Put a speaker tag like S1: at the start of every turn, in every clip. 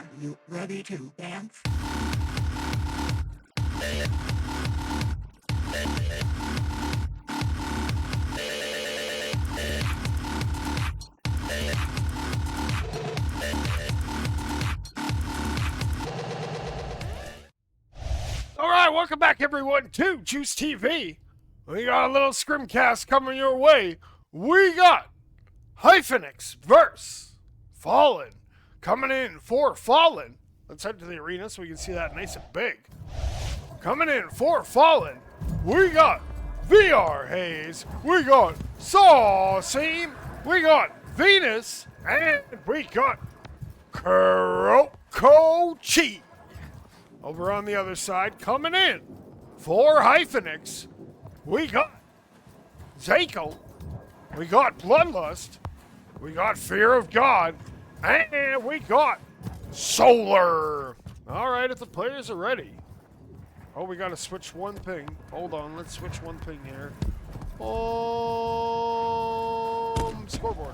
S1: Are you ready to dance?
S2: All right, welcome back everyone to Juicetv. We got a little Scrimcast coming your way. We got Hyphnix versus Fallen coming in for Fallen. Let's head to the arena so we can see that nice and big. Coming in for Fallen, we got VR Haze, we got Sauceam, we got Venus, and we got Chi. Over on the other side, coming in for Hyphnix, we got Zako, we got Bloodlust, we got Fear of God, and we got Solar. All right, if the players are ready. Oh, we got to switch one thing. Hold on, let's switch one thing here. Scoreboard.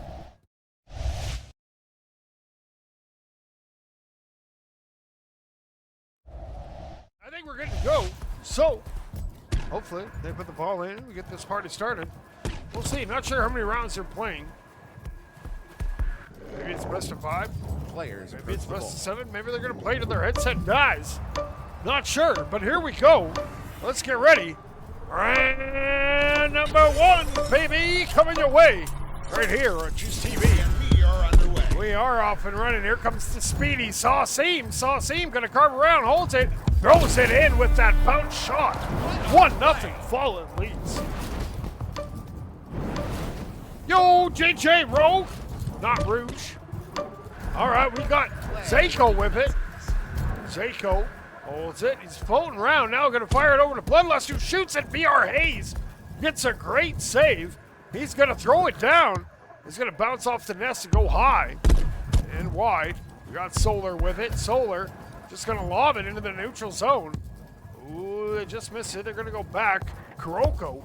S2: I think we're good to go. So, hopefully, they put the ball in. We get this party started. We'll see. Not sure how many rounds they're playing. Maybe it's best of 5.
S3: Players.
S2: Maybe it's best of 7. Maybe they're going to play to their headset dies. Not sure, but here we go. Let's get ready. Round number 1, baby, coming your way. Right here on Juicetv.
S3: We are underway.
S2: We are off and running. Here comes the speedy Sauceam. Sauceam going to carve around, holds it, throws it in with that bounce shot. 1-0, Fallen leads. Yo, JJ Rogue. Not Rouge. All right, we got Zako with it. Zako holds it. He's floating around. Now going to fire it over to Bloodlust, who shoots at VR Haze. Gets a great save. He's going to throw it down. He's going to bounce off the nest and go high and wide. We got Solar with it. Solar just going to lob it into the neutral zone. Ooh, they just missed it. They're going to go back. Kuroko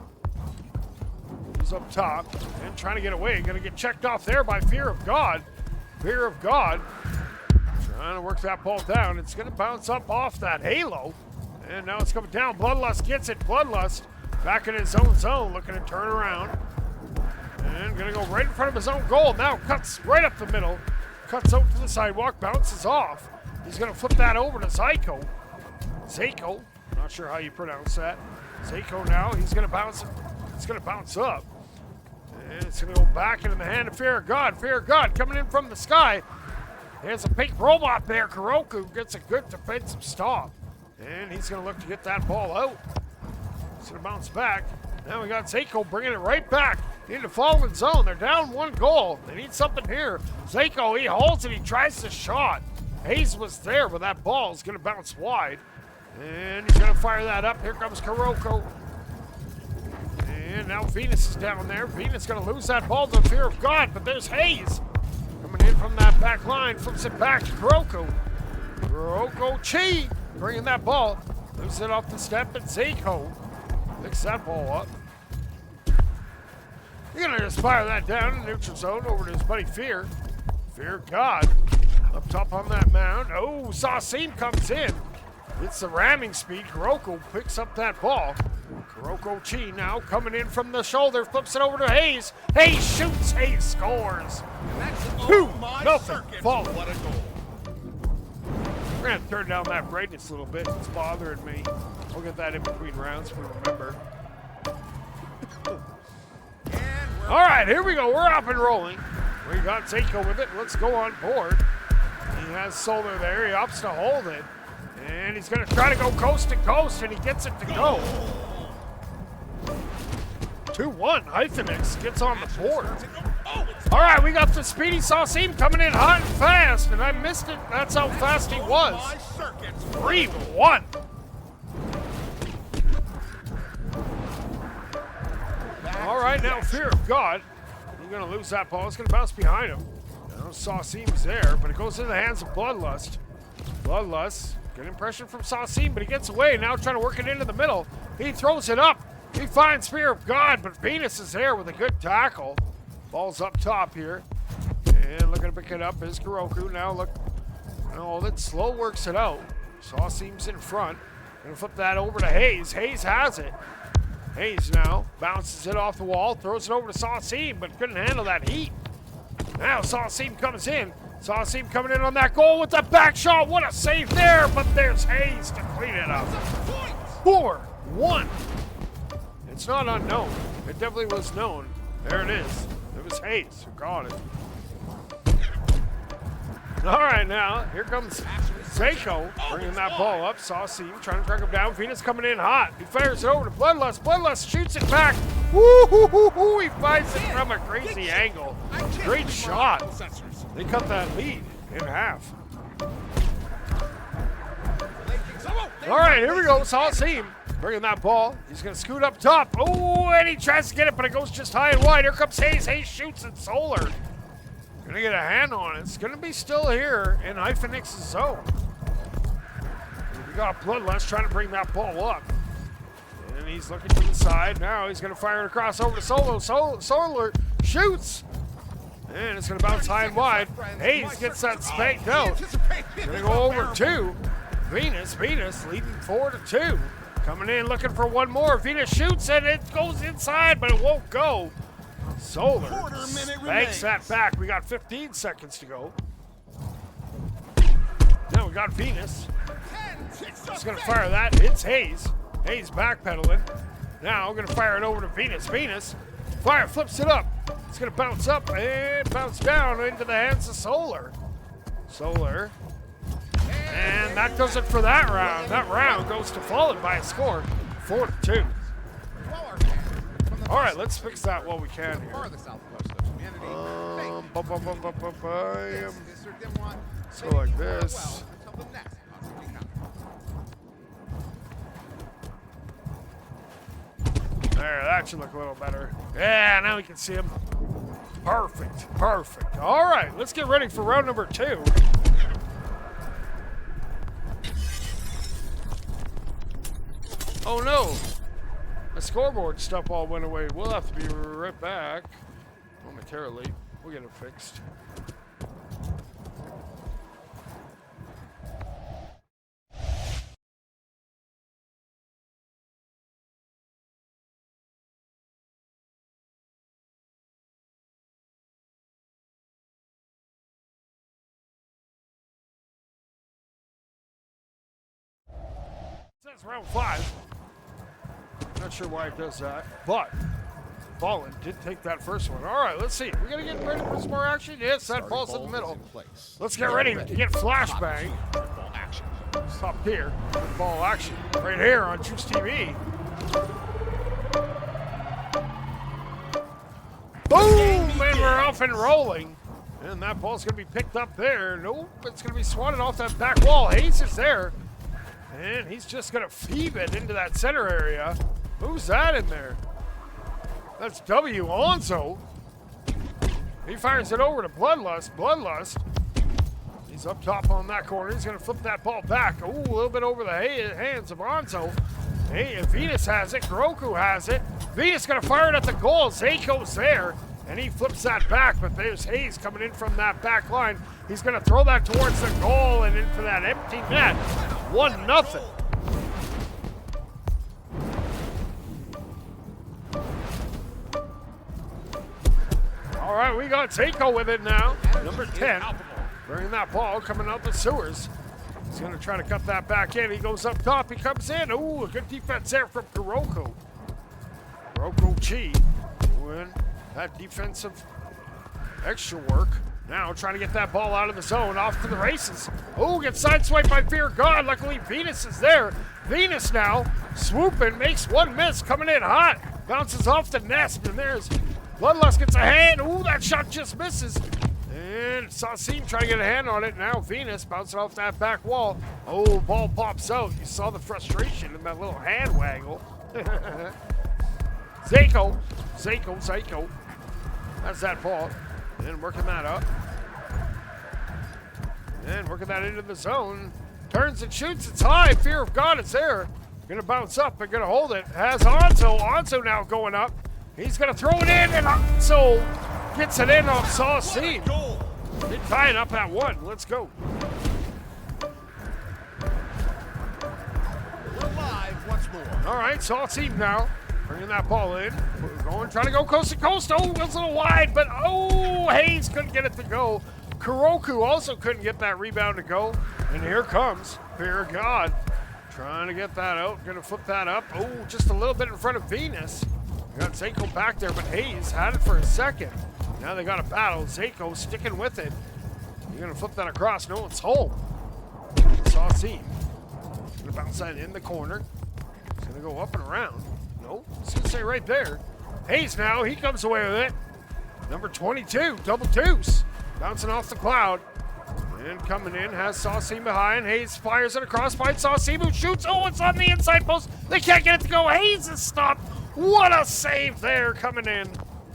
S2: is up top and trying to get away. Going to get checked off there by Fear of God. Fear of God trying to work that ball down. It's going to bounce up off that halo. And now it's coming down. Bloodlust gets it. Bloodlust back in his own zone, looking to turn around. And going to go right in front of his own goal. Now cuts right up the middle. Cuts out to the sidewalk, bounces off. He's going to flip that over to Zako. Zako, not sure how you pronounce that. Zako now, he's going to bounce. It's going to bounce up. And it's going to go back into the hand of Fear of God. Fear of God coming in from the sky. There's a pink robot there. Kuroko gets a good defensive stop. And he's going to look to get that ball out. He's going to bounce back. Now we got Zako bringing it right back into Fallen zone. They're down 1 goal. They need something here. Zako, he holds it. He tries the shot. Hayes was there, but that ball is going to bounce wide. And he's going to fire that up. Here comes Kuroko. And now Venus is down there. Venus going to lose that ball to Fear of God, but there's Hayes coming in from that back line. Flips it back to Kuroko. Chi bringing that ball. Loses it off the step, and Zako picks that ball up. He's going to just fire that down in the neutral zone over to his buddy Fear. Fear of God up top on that mound. Oh, Sauceam comes in. It's the ramming speed. Kuroko picks up that ball. Kuroko Chi now coming in from the shoulder. Flips it over to Hayes. Hayes shoots. Hayes scores. 2-0. Fallen.
S3: What a goal.
S2: We're going to turn down that brightness a little bit. It's bothering me. We'll get that in between rounds if we remember. All right, here we go. We're up and rolling. We got Zako with it. Let's go on board. He has Solar there. He opts to hold it. And he's going to try to go coast to coast, and he gets it to go. 2-1. Hyphnix gets on the board. All right, we got the speedy Sauceam coming in hot and fast, and I missed it. That's how fast he was. 3-1. All right, now Fear of God. He's going to lose that ball. It's going to bounce behind him. Now Sauceam's there, but it goes into the hands of Bloodlust. Bloodlust, good impression from Sauceam, but he gets away. Now trying to work it into the middle. He throws it up. He finds Fear of God, but Venus is there with a good tackle. Ball's up top here. And looking to pick it up is Kuroko. Now look Oh, that slow works it out. Saw seams in front. Gonna flip that over to Hayes. Hayes has it. Hayes now bounces it off the wall, throws it over to Sauceam, but couldn't handle that heat. Now Sauceam comes in. Sauceam coming in on that goal with the back shot. What a save there, but there's Hayes to clean it up. 4-1. It's not unknown. It definitely was known. There it is. It was Hayes who got it. All right, now here comes Seiko bringing that ball up. Sauceam trying to track him down. Venus coming in hot. He fires it over to Bloodlust. Bloodlust shoots it back. Woo-hoo-hoo-hoo. He finds it from a crazy angle. Great shot. They cut that lead in half. All right, here we go. Sauceam bringing that ball. He's going to scoot up top. Oh, and he tries to get it, but it goes just high and wide. Here comes Hayes. Hayes shoots it. Solar gonna get a hand on it. It's gonna be still here in Hyphnix's zone. We got Bloodlust trying to bring that ball up. And he's looking to the side. Now he's gonna fire it across over to Solo. Solar shoots. And it's gonna bounce high and wide. Hayes gets that spanked out. Gonna go over to Venus. Venus leading 4-2. Coming in looking for one more. Venus shoots and it goes inside, but it won't go. Solar banks that back. We got 15 seconds to go. Now we got Venus. He's going to fire that. It's Hayes. Hayes backpedaling. Now going to fire it over to Venus. Venus flips it up. It's going to bounce up and bounce down into the hands of Solar. Solar. And that does it for that round. That round goes to Fallen by a score 4-2. All right, let's fix that while we can here. So like this. There, that should look a little better. Yeah, now we can see him. Perfect, perfect. All right, let's get ready for round number 2. Oh no. The scoreboard stuff all went away. We'll have to be right back momentarily. We'll get it fixed. It says round 5. Not sure why it does that, but Fallen did take that first one. All right, let's see. We're going to get ready for some more action. Yes, that ball's in the middle. Let's get ready to get flashbang. Stop here. Ball action right here on Juicetv. Boom! And we're off and rolling. And that ball's going to be picked up there. Nope, it's going to be swatted off that back wall. Hayes is there. And he's just going to feed it into that center area. Who's that in there? That's W. Alonso. He fires it over to Bloodlust. Bloodlust. He's up top on that corner. He's going to flip that ball back. Ooh, a little bit over the hands of Alonso. Hey, Venus has it. Groku has it. Venus going to fire it at the goal. Seiko's there. And he flips that back, but there's Hayes coming in from that back line. He's going to throw that towards the goal and into that empty net. 1-0. All right, we got Seiko with it now. Number 10. Bringing that ball coming out the sewers. He's going to try to cut that back in. He goes up top. He comes in. Ooh, a good defense there from Kuroko. Kuroko Chi doing that defensive extra work. Now trying to get that ball out of the zone. Off to the races. Oh, gets sideswiped by Fear God. Luckily, Venus is there. Venus now swooping. Makes one miss. Coming in hot. Bounces off the nest. And there's Bloodlust gets a hand. Ooh, that shot just misses. And Sauceam trying to get a hand on it. Now Venus bouncing off that back wall. Oh, ball pops out. You saw the frustration in that little hand waggle. Seiko. That's that ball. And working that up. And working that into the zone. Turns and shoots. It's high. Fear of God is there. Gonna bounce up and gonna hold it. Has Anso. Anso now going up. He's gonna throw it in, and Anso gets it in on Sauceam. They tie it up at 1. Let's go.
S3: more.
S2: All right, Saltine now bringing that ball in. Trying to go coast to coast. Oh, it was a little wide, but Hayes couldn't get it to go. Kuroku also couldn't get that rebound to go. And here comes Fear of God. Trying to get that out. Going to flip that up. Oh, just a little bit in front of Venus. Got Seiko back there, but Hayes had it for a second. Now they got a battle. Seiko sticking with it. You're going to flip that across. No, it's home. Saltine. Going to bounce that in the corner. It's going to go up and around. No, it's going to stay right there. Hayes now, he comes away with it. Number 22, double deuce. Bouncing off the cloud. And coming in, has Saltine behind. Hayes fires it across, finds Saltine, who shoots. Oh, it's on the inside post. They can't get it to go. Hayes is stopped. What a save there coming in.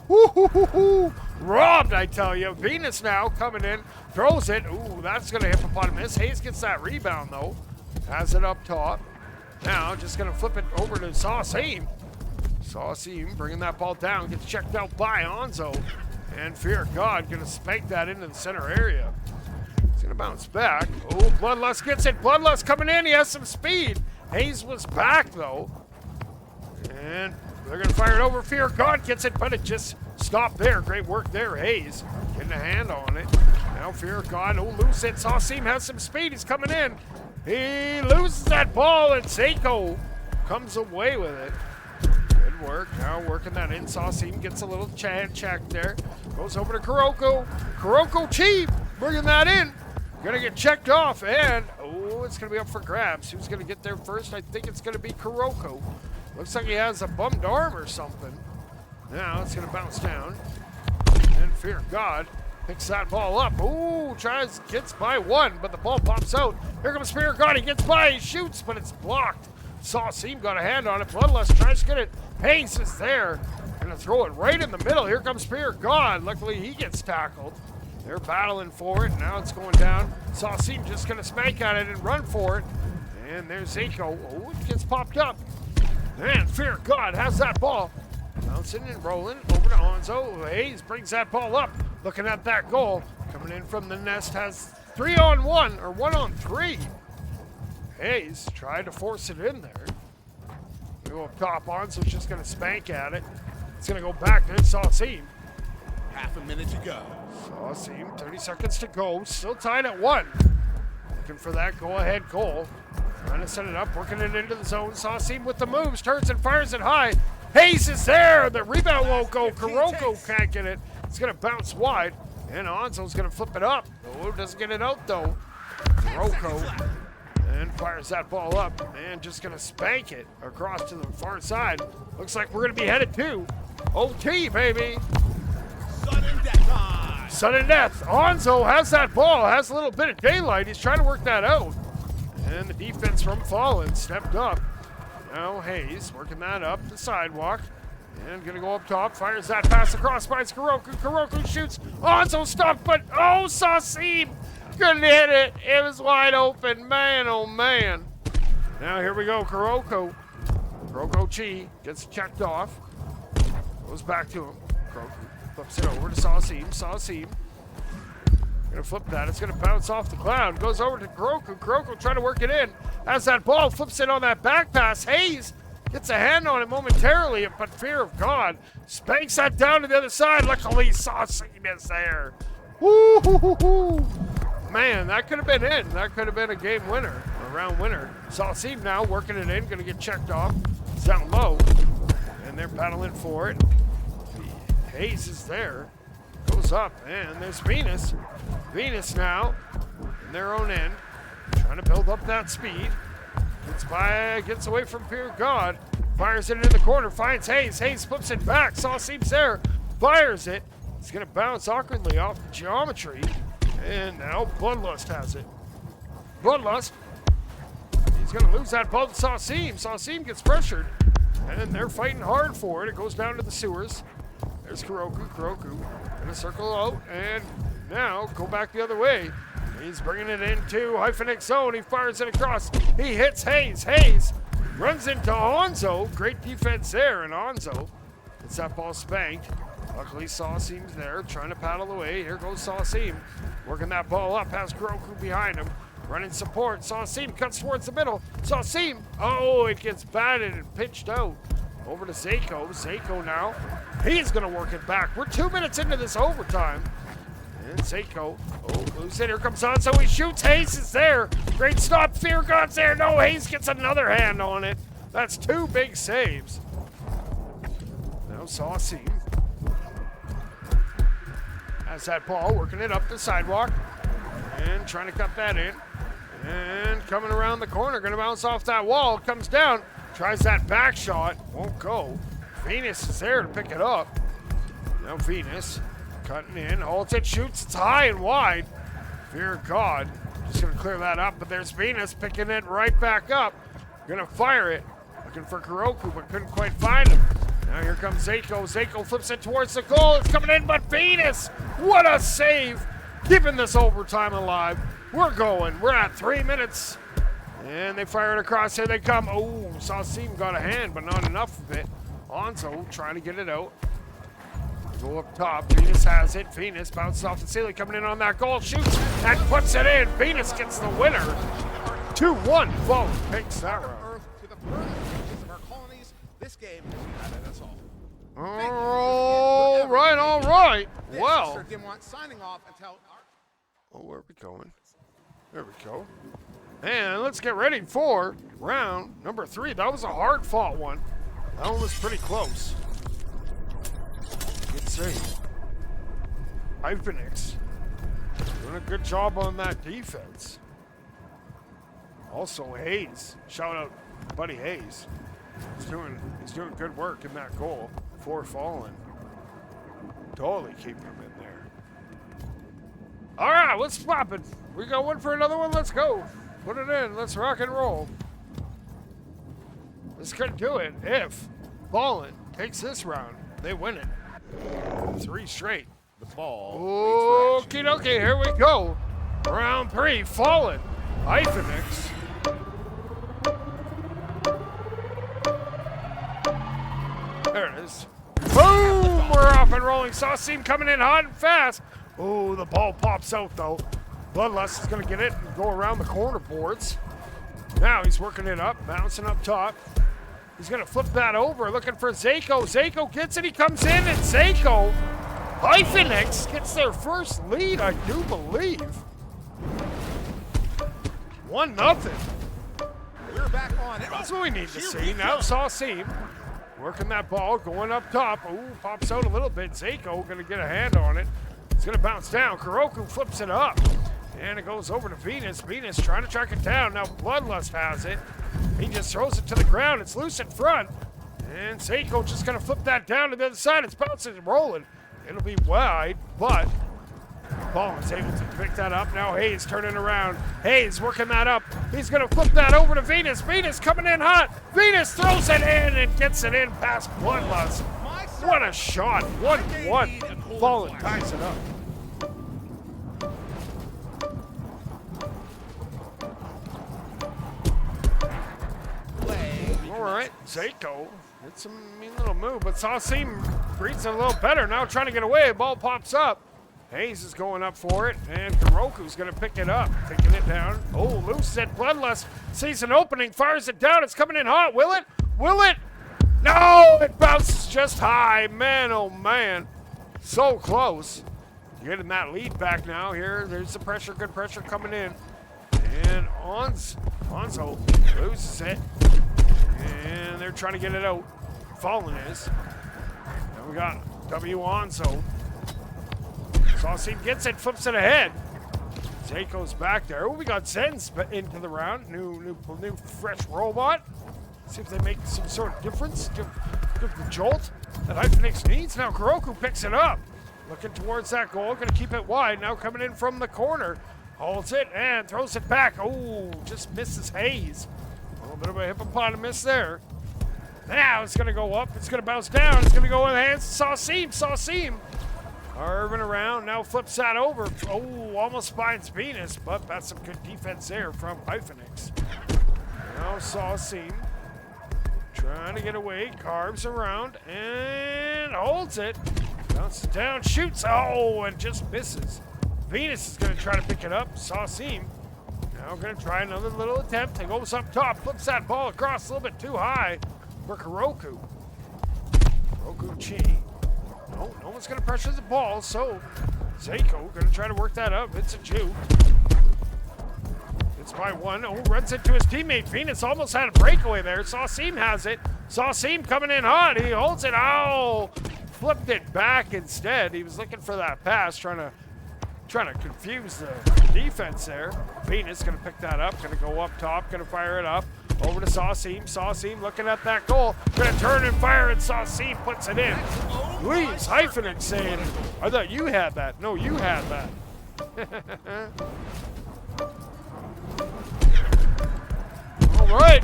S2: Woo-hoo-hoo-hoo. Robbed, I tell you. Venus now coming in, throws it. Ooh, that's going to hippopotamus. Hayes gets that rebound, though. Has it up top. Now, just going to flip it over to Saltine. Saltine bringing that ball down, gets checked out by Onzo. And Fear of God going to spank that into the center area. He's going to bounce back. Oh, Bloodlust gets it. Bloodlust coming in. He has some speed. Hayes was back, though. And they're going to fire it over. Fear of God gets it, but it just stopped there. Great work there, Hayes. Getting a hand on it. Now Fear of God. Oh, loose it. Saltine has some speed. He's coming in. He loses that ball, and Seiko comes away with it. Good work. Now working that in. Saltine gets a little check there. Goes over to Kuroko. Kuroko cheap. Bringing that in. Gonna get checked off, and it's gonna be up for grabs. Who's gonna get there first? I think it's gonna be Kuroko. Looks like he has a bummed arm or something. Now it's gonna bounce down. And Fear of God picks that ball up. Ooh, gets by one, but the ball pops out. Here comes Fear of God. He gets by, he shoots, but it's blocked. Saltine got a hand on it. Bloodlust tries to get it. Hayes is there. Gonna throw it right in the middle. Here comes Fear of God. Luckily, he gets tackled. They're battling for it. Now it's going down. Saltine just gonna spank at it and run for it. And there's Seiko. Oh, it gets popped up. And Fear of God has that ball. Bouncing and rolling over to Onzo. Hayes brings that ball up. Looking at that goal. Coming in from the nest, has 3-on-1 or 1-on-3. Hayes tried to force it in there. Go up top. Onzo's just going to spank at it. It's going to go back to Saltine.
S3: Half a minute to go.
S2: Saltine, 30 seconds to go. Still tied at 1. Looking for that go-ahead goal. Trying to set it up, working it into the zone. Saltine with the moves, turns and fires it high. Hayes is there. The rebound won't go. Kuroko can't get it. It's going to bounce wide. And Onzo's going to flip it up. Oh, doesn't get it out, though. Kuroko. And fires that ball up. And just going to spank it across to the far side. Looks like we're going to be headed to OT, baby.
S3: Sudden death time.
S2: Sudden death. Onzo has that ball. Has a little bit of daylight. He's trying to work that out. And the defense from Fallen stepped up. Now Hayes working that up the sidewalk. And gonna go up top. Fires that pass across, finds Kuroko. Kuroko shoots. Onzo stopped, but Saltine couldn't hit it. It was wide open. Man, oh man. Now here we go. Kuroko. Kuroko Chi gets checked off. Goes back to him. Kuroko flips it over to Saltine. Saltine. Gonna flip that. It's gonna bounce off the cloud. Goes over to Kuroko. Kuroko trying to work it in. Has that ball. Flips it on that back pass. Hayes gets a hand on it momentarily, but Fear of God spanks that down to the other side. Luckily, Saltine is there. Woo-hoo-hoo-hoo. Man, that could have been it. That could have been a game winner, a round winner. Saltine now working it in. Gonna get checked off. It's down low. And they're battling for it. Hayes is there. Goes up, and there's Venus. Venus now in their own end, trying to build up that speed. Gets away from Fear of God. Fires it into the corner, finds Hayes. Hayes flips it back. Saltine's there, fires it. It's going to bounce awkwardly off the geometry. And now Bloodlust has it. Bloodlust. He's going to lose that ball to Saltine. Saltine gets pressured, and they're fighting hard for it. It goes down to the sewers. There's Kuroko. Kuroko going to circle out, and now go back the other way. He's bringing it into Hyphnix zone. He fires it across. He hits Hayes. Hayes runs into Onzo. Great defense there, and Onzo gets that ball spanked. Luckily, Saltine's there trying to paddle away. Here goes Saltine working that ball up. Has Kuroko behind him. running support. Saucim cuts towards the middle. Saucim, oh, it gets batted and pitched out. Over to Seiko. Seiko now, he's going to work it back. We're 2 minutes into this overtime. And Seiko, oh, loose in. Here comes Hanzo. He shoots. Hayes is there. Great stop. Fear God's there. No, Hayes gets another hand on it. That's 2 big saves. Now Saucim has that ball, working it up the sidewalk. And trying to cut that in. And coming around the corner, going to bounce off that wall. Comes down. Tries that back shot, won't go. Venus is there to pick it up. Now Venus cutting in, holds it, shoots, it's high and wide. Fear God, just gonna clear that up, but there's Venus picking it right back up. Gonna fire it, looking for Kuroku, but couldn't quite find him. Now here comes Seiko. Seiko flips it towards the goal, it's coming in, but Venus, what a save! Keeping this overtime alive. We're going, we're at 3 minutes. And they fire it across, here they come. Oh, Saucim got a hand, but not enough of it. Onzo trying to get it out. Go up top, Venus has it. Venus bounces off the ceiling, coming in on that goal, shoots, and puts it in. Venus gets the winner. 2-1, Fallen takes that round.
S3: To the furthest reaches of our colonies, this game has united us all.
S2: All right.
S3: This
S2: Well.
S3: is Sir Dimwant signing off until
S2: Oh, where are we going? There we go. And let's get ready for round number 3. That was a hard-fought one. That one was pretty close. Good save. Hyphnix doing a good job on that defense. Also Hayes. Shout out Buddy Hayes. He's doing good work in that goal for Fallen. Totally keeping him in there. All right, let's pop it. We going for another one? Let's go. Put it in. Let's rock and roll. This could do it if Fallen takes this round. They win it. 3 straight.
S3: the ball.
S2: Okie dokie, here we go. Round 3, Fallen. Hyphnix. There it is. Boom! We're off and rolling. Saucim coming in hot and fast. Oh, the ball pops out though. Bloodlust is going to get it and go around the corner boards. Now he's working it up, bouncing up top. He's going to flip that over, looking for Seiko. Seiko gets it, he comes in, and Seiko, Hyphnix gets their first lead, I do believe. 1-0.
S3: We're back on it.
S2: That's what we need to see. Now Saucim working that ball, going up top. Ooh, pops out a little bit. Seiko going to get a hand on it. It's going to bounce down. Kuroku flips it up. And it goes over to Venus. Venus trying to track it down. Now Bloodlust has it. He just throws it to the ground. It's loose in front. And Seiko just going to flip that down to the other side. It's bouncing and rolling. It'll be wide, but Ball is able to pick that up. Now Hayes turning around. Hayes working that up. He's going to flip that over to Venus. Venus coming in hot. Venus throws it in and gets it in past Bloodlust. What a shot. 1-1. Fallen ties it up. All right, Seiko. It's a mean little move, but Saucim reads it a little better. Now trying to get away. Ball pops up. Hayes is going up for it, and Kuroku's going to pick it up, taking it down. Oh, loose at Bloodlust. Sees an opening, fires it down. It's coming in hot. Will it? Will it? No! It bounces just high. Man, oh man. So close. Getting that lead back now here. There's the pressure, good pressure coming in. And Onzo loses it. And they're trying to get it out. Fallen is. Now we got W Onzo. Saucim gets it, flips it ahead. Seiko's back there. Oh, we got Zen's into the round. New fresh robot. See if they make some sort of difference. Give the jolt that Hyphnix needs. Now Kuroku picks it up. Looking towards that goal. Going to keep it wide. Now coming in from the corner. Holds it and throws it back. Oh, just misses Hayes. A little bit of a hippopotamus there. Now it's going to go up. It's going to bounce down. It's going to go in the hands of Saucim. Saucim. Carving around. Now flips that over. Oh, almost finds Venus, but that's some good defense there from Hyphnix. Now Saucim trying to get away. Carves around and holds it. Bounces down. Shoots. Oh, and just misses. Venus is going to try to pick it up. Saucim. Now Now going to try another little attempt. He goes up top, flips that ball across a little bit too high for Kuroku. Kuroku Chi. No, no one's going to pressure the ball, so Seiko going to try to work that up. It's a juke. It's by one. Oh, runs into his teammate. Venus almost had a breakaway there. Saucime has it. Saucime coming in hot. He holds it. Oh, flipped it back instead. He was looking for that pass, trying to confuse the defense there. Venus gonna pick that up, gonna go up top, gonna fire it up. Over to Saucime. Saucime looking at that goal. Gonna turn and fire, and Saucime puts it in. Please, Hyphnix saying, I thought you had that. No, you had that. All right.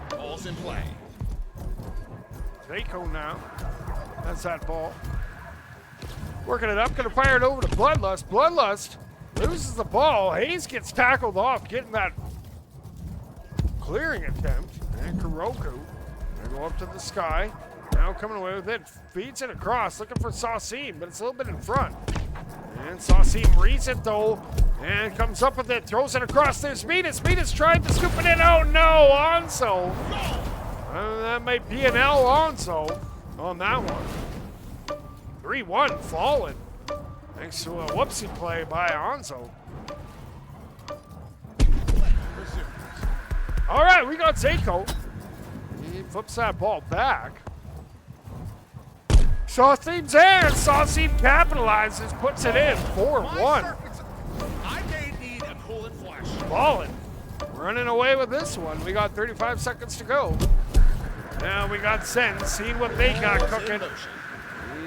S3: Ball's in play.
S2: Seiko now. That's that ball. Working it up, gonna fire it over to Bloodlust. Bloodlust loses the ball. Hayes gets tackled off, getting that clearing attempt. And Kuroku gonna go up to the sky. Now coming away with it, feeds it across, looking for Saucime, but it's a little bit in front. And Saucime reads it though, and comes up with it, throws it across. There's Venus. Venus tried to scoop it in. Oh no, Onso. That might be an L Onso on that one. 3-1, Fallen. Thanks to a whoopsie play by Onso. All right, we got Seiko. He flips that ball back. Saucime's there. Saucime capitalizes, puts it in. 4-1.
S3: I may need a coolant flash.
S2: Fallen running away with this one. We got 35 seconds to go. Now we got Sen, seeing what they got cooking.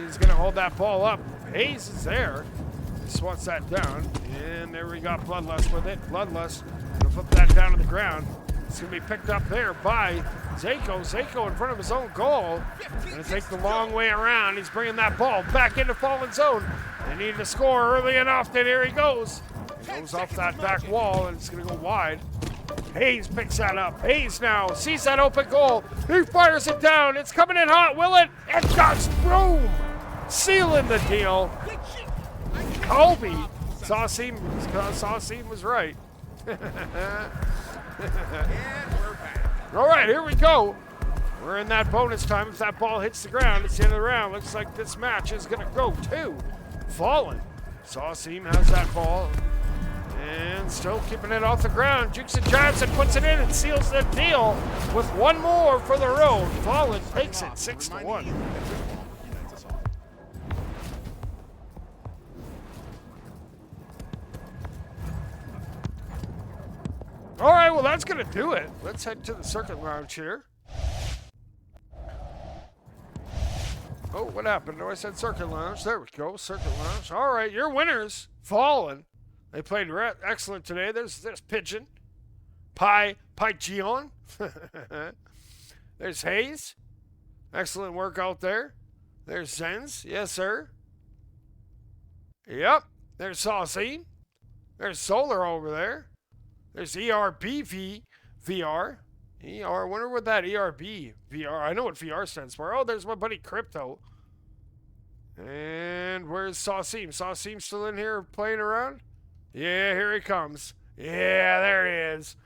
S2: He's gonna hold that ball up. Hayes is there. He swats that down. And there we got Bloodlust with it. Bloodlust gonna flip that down to the ground. It's gonna be picked up there by Seiko. Seiko in front of his own goal. Gonna take the long way around. He's bringing that ball back into Fallen zone. They need to score early and often. Here he goes. He goes off that back wall and it's gonna go wide. Hayes picks that up. Hayes now sees that open goal. He fires it down. It's coming in hot. Will it? It does. Boom. Sealing the deal. Kobe. Saucime was right. All right, here we go. We're in that bonus time. If that ball hits the ground, it's the end of the round. Looks like this match is going to go to Fallen. Saucime has that ball. And still keeping it off the ground. Juicetv and puts it in and seals the deal with one more for the road. Fallen takes it 6-1. All right, well, that's going to do it. Let's head to the circuit lounge here. Oh, what happened? Oh, I said circuit lounge. There we go, circuit lounge. All right, your winners, Fallen. They played excellent today. There's Pigeon. Gion. There's Hayes. Excellent work out there. There's Zenz. Yes, sir. Yep. There's Saucime. There's Solar over there. There's ERB VR. I wonder what that ERB VR. I know what VR stands for. Oh, there's my buddy Crypto. And where's Saucime? Saucime still in here playing around? Yeah, here he comes. Yeah, there he is.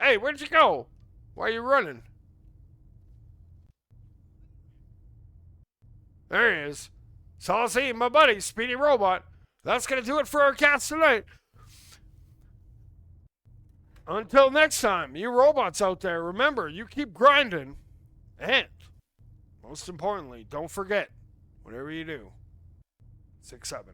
S2: Hey, where'd you go? Why are you running? There he is. Saucime, my buddy, Speedy Robot. That's going to do it for our cast tonight. Until next time, you robots out there, remember, you keep grinding. And, most importantly, don't forget, whatever you do, 6-7.